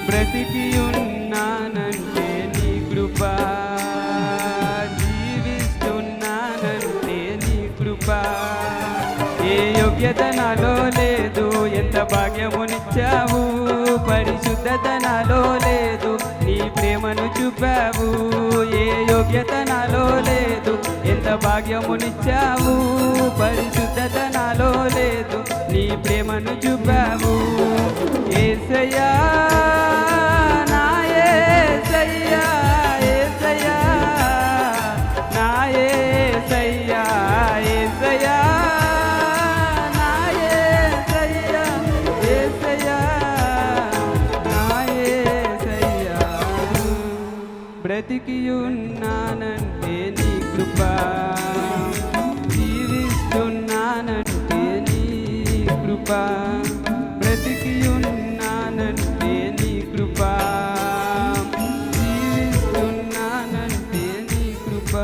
బ్రతికి ఉన్నానంటే నీ కృప, జీవిస్తున్నానంటే నీ కృప. ఏ యోగ్యత నాలో లేదు, ఎంత భాగ్యమునిచ్చావు. పరిశుద్ధత నాలో లేదు, నీ ప్రేమను చూపావు. ఏ యోగ్యత నాలో లేదు, ఎంత భాగ్యమునిచ్చావు. పరిశుద్ధత నాలో లేదు, నీ ప్రేమను చూపావు. యేసయ్యా నా యేసయ్యా, యేసయ్యా నా యేసయ్యా, యేసయ్యా నా యేసయ్యా, యేసయ్యా నా యేసయ్యా. బ్రతికి ఉన్నానంటే నీ కృప, జీవిస్తున్నానంటే నీ కృప. బ్రతికి ఉన్నానంటే నీ కృప, జీవిస్తున్నానంటే నీ కృప.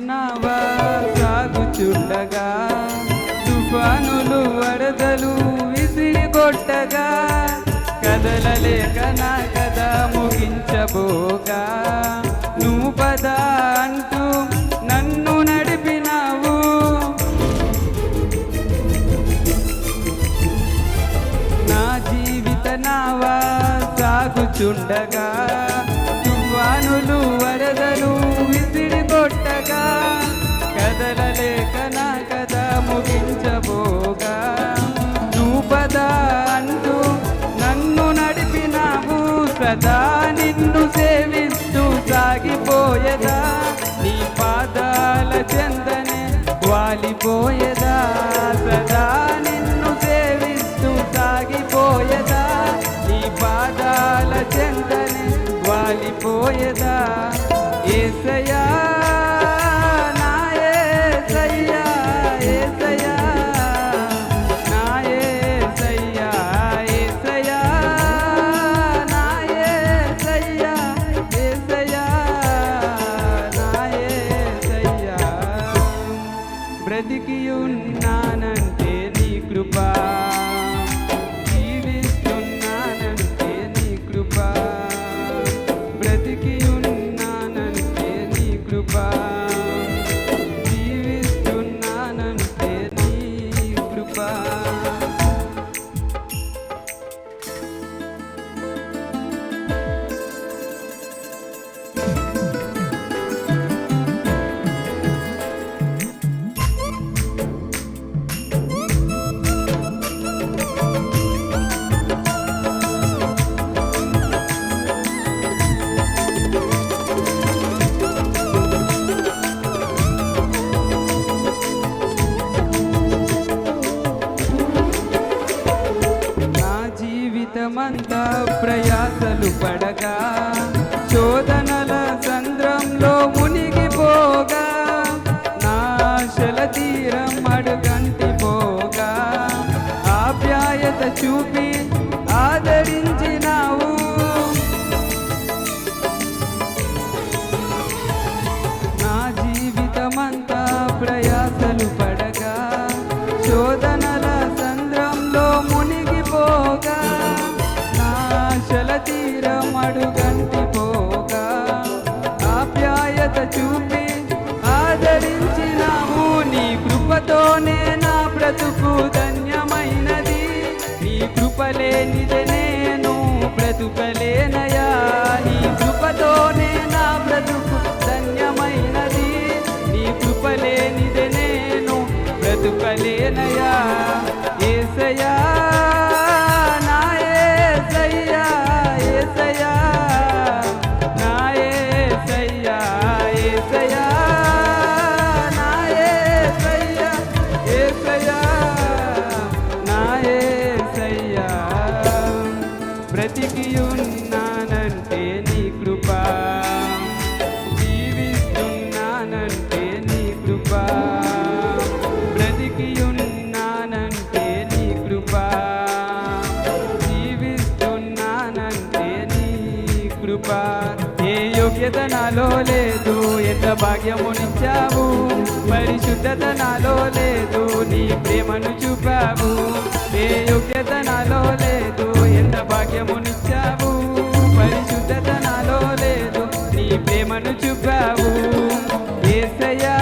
నావా సాగుచుండగా, తుఫానులు వరదలు విసిరి కొట్టగా, కదలలేక నా కథ ముగించబోగా, నువ్వు పద అంటూ నన్ను నడిపినావు. నా జీవిత నావా సాగుచుండగా, తుఫానులు వరదలు విసిరి కొట్టగా, కదలలేక నా కథ ముగించబోగా, నువ్వు పద అంటూ నన్ను నడిపినావు. సదా నిన్ను సేవిస్తూ సాగిపోయేదా, నీ పాదాల చెందనే వాలిపోయేదా. సదా నిన్ను సేవిస్తూ సాగిపోయేదా, నీ పాదాల చెందనే వాలిపోయేదా. యేసయ్యా నా యేసయ్యా, యేసయ్యా నా యేసయ్యా, యేసయ్యా నా యేసయ్యా, యేసయ్యా నా యేసయ్యా. బ్రతికి ఉన్నానంటే నీ కృప, జీవిస్తున్నానంటే నీ కృప. బ్రతికి ఉన్నానంటే నీ కృప, జీవిస్తున్నానంటే నీ కృప. జీవితమంతా ప్రయాసలు పడగా, శోధనల సంద్రంలో మునిగిపోగా, నా ఆశల తీరం అడుగంటిపోగా, ఆప్యాయత చూపి ఆదరించినావు. నా జీవితమంతా ప్రయాసలు పడగా, శోధనల సంద్రంలో మునిగిపోగా, నా ఆశల తీరం అడుగంటిపోగా, ఆప్యాయత చూపి ఆదరించినావు. నీ కృపతోనే నా బ్రతుకు ధన్యమైనది, నీ కృపలేనిదే నేను బ్రతుకలేనయా. నీ కృపతోనే నా బ్రతుకు ధన్యమైనది, నీ కృపలేనిదే నేను బ్రతుకలేనయా. యేసయ్యా నా యేసయ్యా, యేసయ్యా నా యేసయ్యా, యేసయ్యా భాగ్యమునిచ్చావు. పరిశుద్ధత నాలో లేదు, నీ ప్రేమను చూపావు. ఏ యోగ్యత నాలో లేదు, ఎంత భాగ్యమునిచ్చావు. పరిశుద్ధత నాలో లేదు, నీ ప్రేమను చూపావు. యేసయ్యా